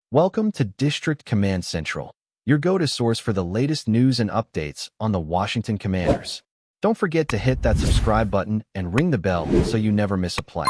Welcome to District Command Central, your go-to source for the latest news and updates on the Washington Commanders. Don't forget to hit that subscribe button and ring the bell so you never miss a play.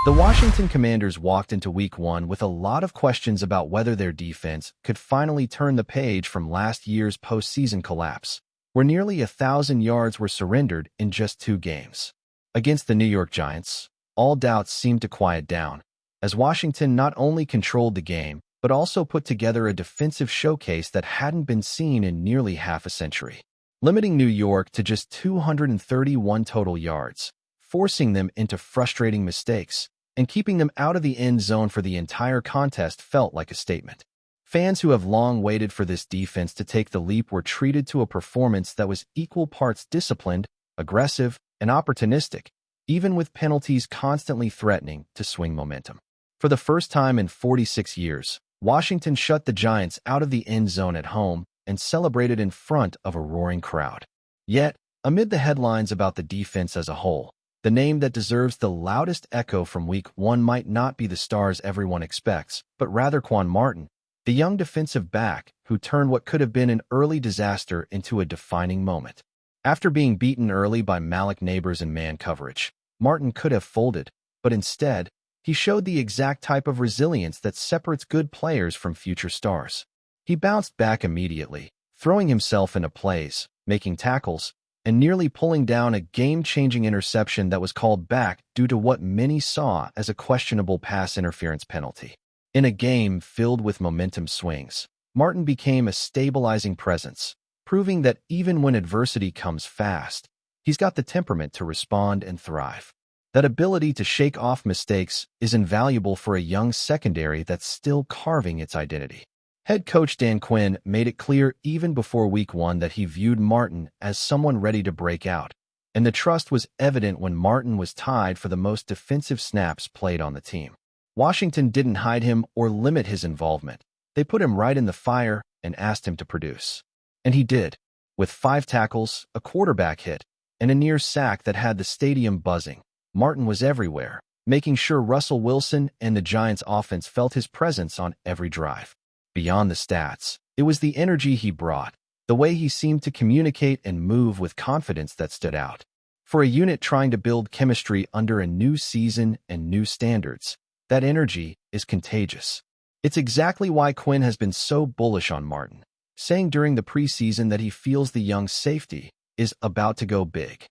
The Washington Commanders walked into Week 1 with a lot of questions about whether their defense could finally turn the page from last year's postseason collapse, where nearly 1,000 yards were surrendered in just 2 games. Against the New York Giants, all doubts seemed to quiet down, as Washington not only controlled the game, but also put together a defensive showcase that hadn't been seen in nearly half a century, limiting New York to just 231 total yards, forcing them into frustrating mistakes, and keeping them out of the end zone for the entire contest felt like a statement. Fans who have long waited for this defense to take the leap were treated to a performance that was equal parts disciplined, aggressive, and opportunistic, even with penalties constantly threatening to swing momentum. For the first time in 46 years, Washington shut the Giants out of the end zone at home and celebrated in front of a roaring crowd. Yet, amid the headlines about the defense as a whole, the name that deserves the loudest echo from Week 1 might not be the stars everyone expects, but rather Quan Martin, the young defensive back who turned what could have been an early disaster into a defining moment. After being beaten early by Malik Neighbors in man coverage, Martin could have folded, but instead, he showed the exact type of resilience that separates good players from future stars. He bounced back immediately, throwing himself into plays, making tackles, and nearly pulling down a game-changing interception that was called back due to what many saw as a questionable pass interference penalty. In a game filled with momentum swings, Martin became a stabilizing presence, proving that even when adversity comes fast, he's got the temperament to respond and thrive. That ability to shake off mistakes is invaluable for a young secondary that's still carving its identity. Head coach Quinn made it clear even before Week 1 that he viewed Martin as someone ready to break out, and the trust was evident when Martin was tied for the most defensive snaps played on the team. Washington didn't hide him or limit his involvement. They put him right in the fire and asked him to produce. And he did, with 5 tackles, a quarterback hit, and a near sack that had the stadium buzzing. Martin was everywhere, making sure Russell Wilson and the Giants' offense felt his presence on every drive. Beyond the stats, it was the energy he brought, the way he seemed to communicate and move with confidence that stood out. For a unit trying to build chemistry under a new season and new standards, that energy is contagious. It's exactly why Quinn has been so bullish on Martin, saying during the preseason that he feels the young safety is about to go big.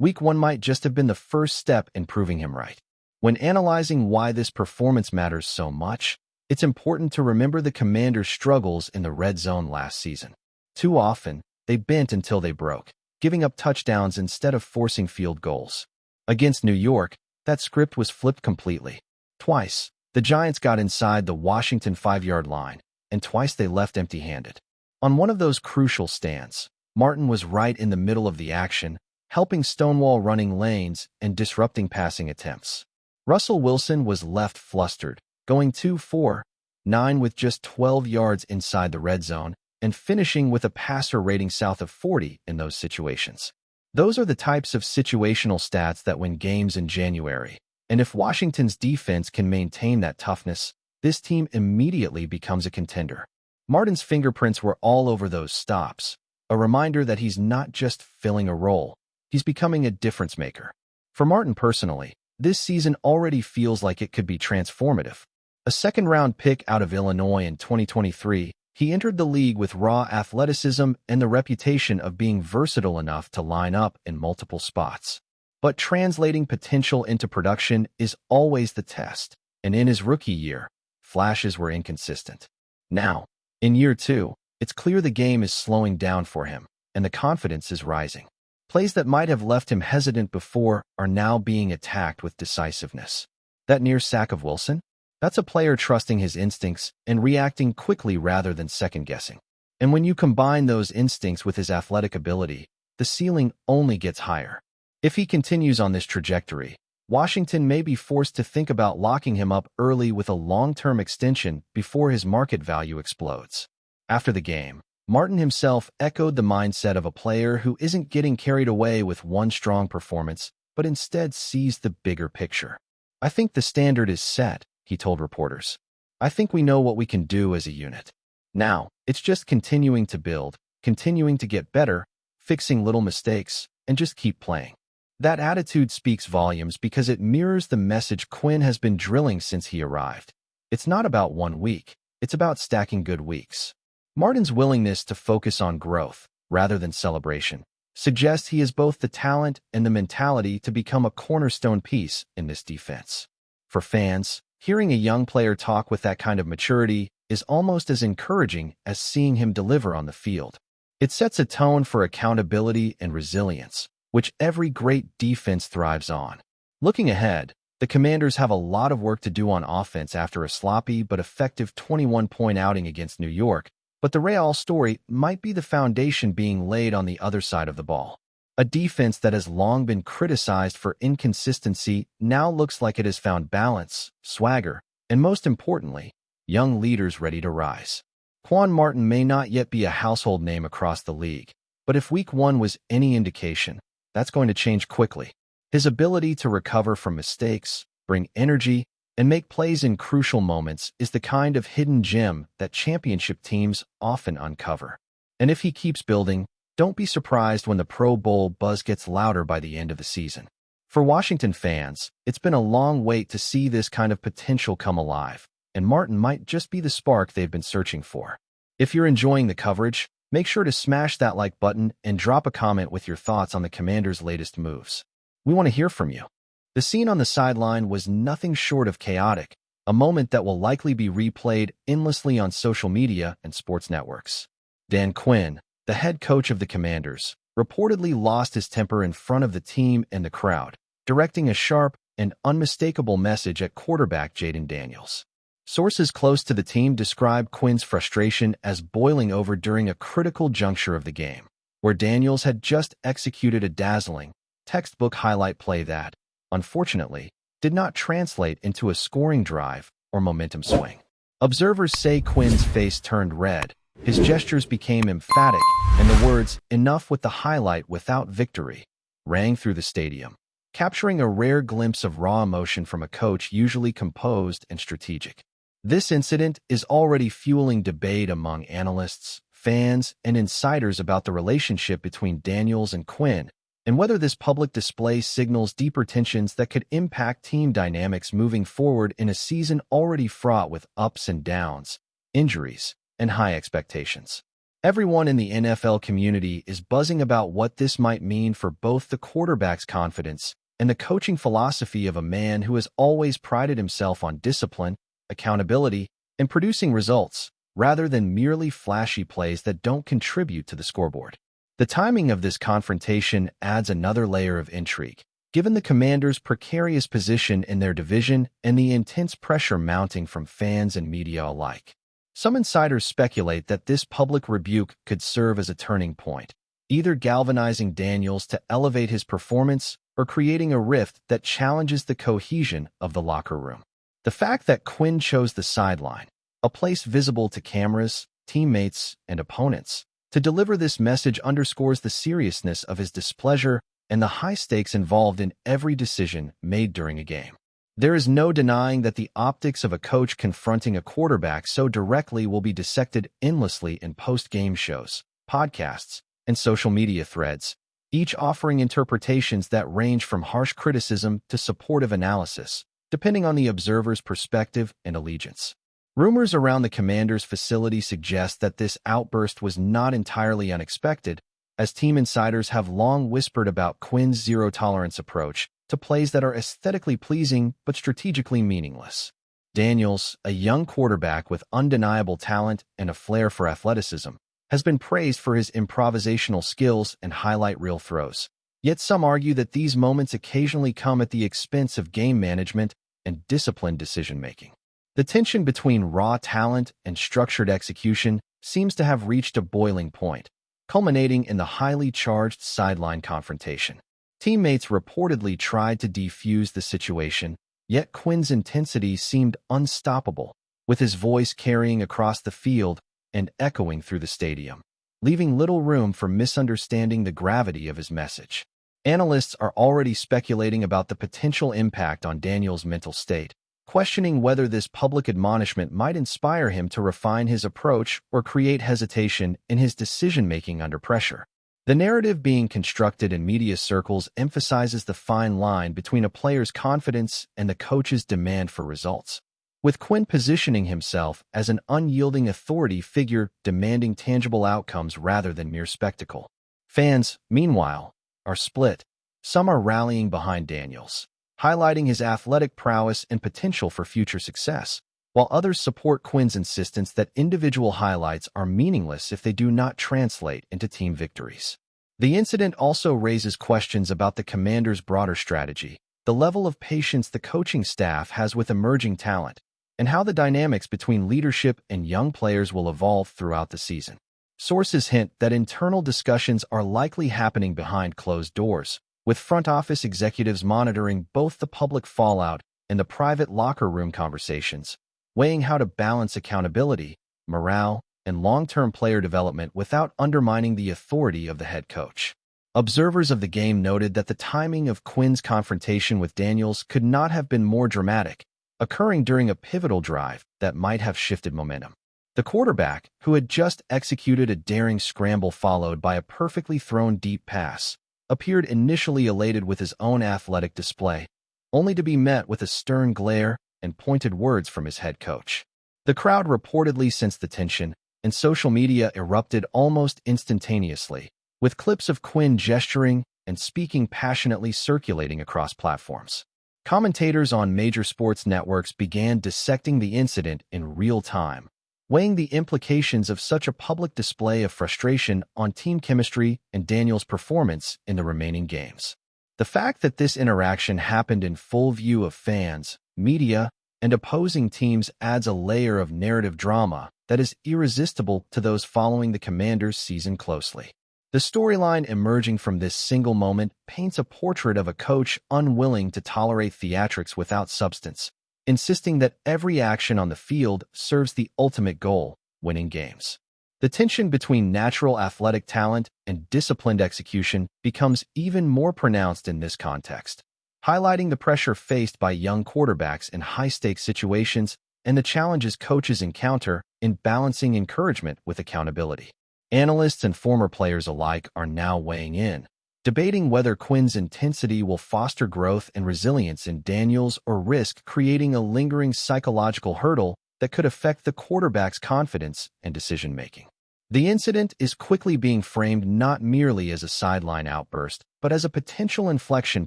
Week 1 might just have been the first step in proving him right. When analyzing why this performance matters so much, it's important to remember the Commanders' struggles in the red zone last season. Too often, they bent until they broke, giving up touchdowns instead of forcing field goals. Against New York, that script was flipped completely. Twice, the Giants got inside the Washington 5-yard line, and twice they left empty-handed. On one of those crucial stands, Martin was right in the middle of the action, helping stonewall running lanes and disrupting passing attempts. Russell Wilson was left flustered, going 2 for 9 with just 12 yards inside the red zone and finishing with a passer rating south of 40 in those situations. Those are the types of situational stats that win games in January, and if Washington's defense can maintain that toughness, this team immediately becomes a contender. Martin's fingerprints were all over those stops, a reminder that he's not just filling a role, he's becoming a difference maker. For Martin personally, this season already feels like it could be transformative. A second-round pick out of Illinois in 2023, he entered the league with raw athleticism and the reputation of being versatile enough to line up in multiple spots. But translating potential into production is always the test, and in his rookie year, flashes were inconsistent. Now, in year 2, it's clear the game is slowing down for him, and the confidence is rising. Plays that might have left him hesitant before are now being attacked with decisiveness. That near sack of Wilson? That's a player trusting his instincts and reacting quickly rather than second-guessing. And when you combine those instincts with his athletic ability, the ceiling only gets higher. If he continues on this trajectory, Washington may be forced to think about locking him up early with a long-term extension before his market value explodes. After the game, Martin himself echoed the mindset of a player who isn't getting carried away with one strong performance, but instead sees the bigger picture. "I think the standard is set," he told reporters. I think we know what we can do as a unit. Now, it's just continuing to build, continuing to get better, fixing little mistakes, and just keep playing. That attitude speaks volumes because it mirrors the message Quinn has been drilling since he arrived. It's not about 1 week, it's about stacking good weeks. Martin's willingness to focus on growth, rather than celebration, suggests he has both the talent and the mentality to become a cornerstone piece in this defense. For fans, hearing a young player talk with that kind of maturity is almost as encouraging as seeing him deliver on the field. It sets a tone for accountability and resilience, which every great defense thrives on. Looking ahead, the Commanders have a lot of work to do on offense after a sloppy but effective 21-point outing against New York, but the Real story might be the foundation being laid on the other side of the ball. A defense that has long been criticized for inconsistency now looks like it has found balance, swagger, and most importantly, young leaders ready to rise. Quan Martin may not yet be a household name across the league, but if Week 1 was any indication, that's going to change quickly. His ability to recover from mistakes, bring energy, and make plays in crucial moments is the kind of hidden gem that championship teams often uncover. And if he keeps building, don't be surprised when the Pro Bowl buzz gets louder by the end of the season. For Washington fans, it's been a long wait to see this kind of potential come alive, and Martin might just be the spark they've been searching for. If you're enjoying the coverage, make sure to smash that like button and drop a comment with your thoughts on the Commanders' latest moves. We want to hear from you. The scene on the sideline was nothing short of chaotic, a moment that will likely be replayed endlessly on social media and sports networks. Dan Quinn, the head coach of the Commanders, reportedly lost his temper in front of the team and the crowd, directing a sharp and unmistakable message at quarterback Jayden Daniels. Sources close to the team describe Quinn's frustration as boiling over during a critical juncture of the game, where Daniels had just executed a dazzling, textbook highlight play that, unfortunately, did not translate into a scoring drive or momentum swing. Observers say Quinn's face turned red, his gestures became emphatic, and the words, "Enough with the highlight without victory," rang through the stadium, capturing a rare glimpse of raw emotion from a coach usually composed and strategic. This incident is already fueling debate among analysts, fans, and insiders about the relationship between Daniels and Quinn, and whether this public display signals deeper tensions that could impact team dynamics moving forward in a season already fraught with ups and downs, injuries, and high expectations. Everyone in the NFL community is buzzing about what this might mean for both the quarterback's confidence and the coaching philosophy of a man who has always prided himself on discipline, accountability, and producing results, rather than merely flashy plays that don't contribute to the scoreboard. The timing of this confrontation adds another layer of intrigue, given the Commanders' precarious position in their division and the intense pressure mounting from fans and media alike. Some insiders speculate that this public rebuke could serve as a turning point, either galvanizing Daniels to elevate his performance or creating a rift that challenges the cohesion of the locker room. The fact that Quinn chose the sideline, a place visible to cameras, teammates, and opponents, to deliver this message underscores the seriousness of his displeasure and the high stakes involved in every decision made during a game. There is no denying that the optics of a coach confronting a quarterback so directly will be dissected endlessly in post-game shows, podcasts, and social media threads, each offering interpretations that range from harsh criticism to supportive analysis, depending on the observer's perspective and allegiance. Rumors around the Commanders' facility suggest that this outburst was not entirely unexpected, as team insiders have long whispered about Quinn's zero-tolerance approach to plays that are aesthetically pleasing but strategically meaningless. Daniels, a young quarterback with undeniable talent and a flair for athleticism, has been praised for his improvisational skills and highlight reel throws. Yet some argue that these moments occasionally come at the expense of game management and disciplined decision-making. The tension between raw talent and structured execution seems to have reached a boiling point, culminating in the highly charged sideline confrontation. Teammates reportedly tried to defuse the situation, yet Quinn's intensity seemed unstoppable, with his voice carrying across the field and echoing through the stadium, leaving little room for misunderstanding the gravity of his message. Analysts are already speculating about the potential impact on Daniels' mental state, questioning whether this public admonishment might inspire him to refine his approach or create hesitation in his decision-making under pressure. The narrative being constructed in media circles emphasizes the fine line between a player's confidence and the coach's demand for results, with Quinn positioning himself as an unyielding authority figure demanding tangible outcomes rather than mere spectacle. Fans, meanwhile, are split. Some are rallying behind Daniels, highlighting his athletic prowess and potential for future success, while others support Quinn's insistence that individual highlights are meaningless if they do not translate into team victories. The incident also raises questions about the Commanders' broader strategy, the level of patience the coaching staff has with emerging talent, and how the dynamics between leadership and young players will evolve throughout the season. Sources hint that internal discussions are likely happening behind closed doors, with front office executives monitoring both the public fallout and the private locker room conversations, weighing how to balance accountability, morale, and long-term player development without undermining the authority of the head coach. Observers of the game noted that the timing of Quinn's confrontation with Daniels could not have been more dramatic, occurring during a pivotal drive that might have shifted momentum. The quarterback, who had just executed a daring scramble followed by a perfectly thrown deep pass, appeared initially elated with his own athletic display, only to be met with a stern glare and pointed words from his head coach. The crowd reportedly sensed the tension, and social media erupted almost instantaneously, with clips of Quinn gesturing and speaking passionately circulating across platforms. Commentators on major sports networks began dissecting the incident in real time, weighing the implications of such a public display of frustration on team chemistry and Daniels' performance in the remaining games. The fact that this interaction happened in full view of fans, media, and opposing teams adds a layer of narrative drama that is irresistible to those following the Commanders' season closely. The storyline emerging from this single moment paints a portrait of a coach unwilling to tolerate theatrics without substance, insisting that every action on the field serves the ultimate goal, winning games. The tension between natural athletic talent and disciplined execution becomes even more pronounced in this context, highlighting the pressure faced by young quarterbacks in high-stakes situations and the challenges coaches encounter in balancing encouragement with accountability. Analysts and former players alike are now weighing in, debating whether Quinn's intensity will foster growth and resilience in Daniels or risk creating a lingering psychological hurdle that could affect the quarterback's confidence and decision-making. The incident is quickly being framed not merely as a sideline outburst, but as a potential inflection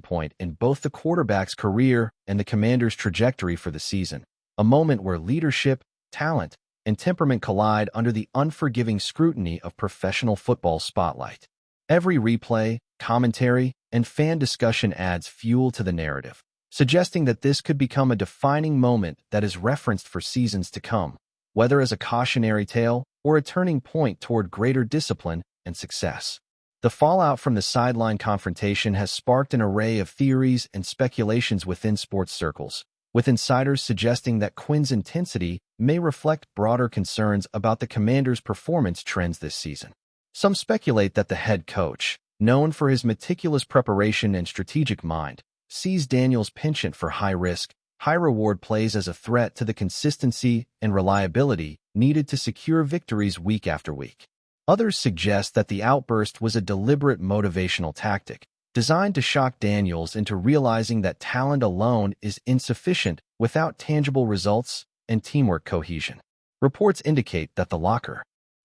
point in both the quarterback's career and the Commanders' trajectory for the season, a moment where leadership, talent, and temperament collide under the unforgiving scrutiny of professional football's spotlight. Every replay, commentary, and fan discussion adds fuel to the narrative, suggesting that this could become a defining moment that is referenced for seasons to come, whether as a cautionary tale or a turning point toward greater discipline and success. The fallout from the sideline confrontation has sparked an array of theories and speculations within sports circles, with insiders suggesting that Quinn's intensity may reflect broader concerns about the Commanders' performance trends this season. Some speculate that the head coach, known for his meticulous preparation and strategic mind, sees Daniels' penchant for high-risk, high-reward plays as a threat to the consistency and reliability needed to secure victories week after week. Others suggest that the outburst was a deliberate motivational tactic, designed to shock Daniels into realizing that talent alone is insufficient without tangible results and teamwork cohesion. Reports indicate that the locker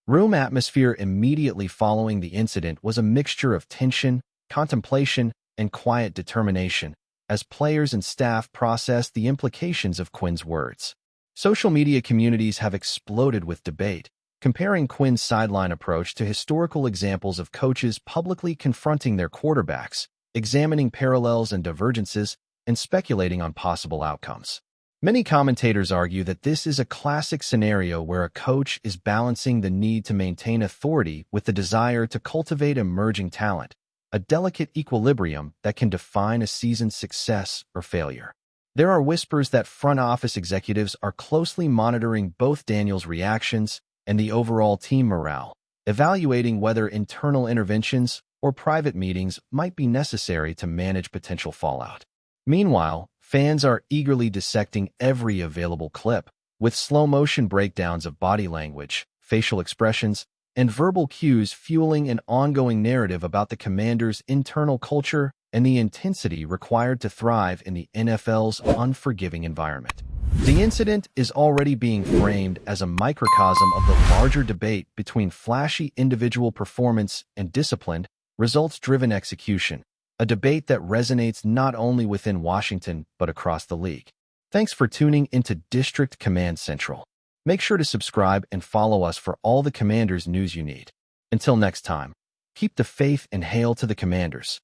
room atmosphere immediately following the incident was a mixture of tension, contemplation, and quiet determination, as players and staff processed the implications of Quinn's words. Social media communities have exploded with debate, comparing Quinn's sideline approach to historical examples of coaches publicly confronting their quarterbacks, examining parallels and divergences, and speculating on possible outcomes. Many commentators argue that this is a classic scenario where a coach is balancing the need to maintain authority with the desire to cultivate emerging talent, a delicate equilibrium that can define a season's success or failure. There are whispers that front office executives are closely monitoring both Daniels' reactions and the overall team morale, evaluating whether internal interventions or private meetings might be necessary to manage potential fallout. Meanwhile, Fans are eagerly dissecting every available clip, with slow-motion breakdowns of body language, facial expressions, and verbal cues fueling an ongoing narrative about the Commanders' internal culture and the intensity required to thrive in the NFL's unforgiving environment. The incident is already being framed as a microcosm of the larger debate between flashy individual performance and disciplined, results-driven execution, a debate that resonates not only within Washington but across the league. Thanks for tuning into District Command Central. Make sure to subscribe and follow us for all the Commanders news you need. Until next time, keep the faith and hail to the Commanders.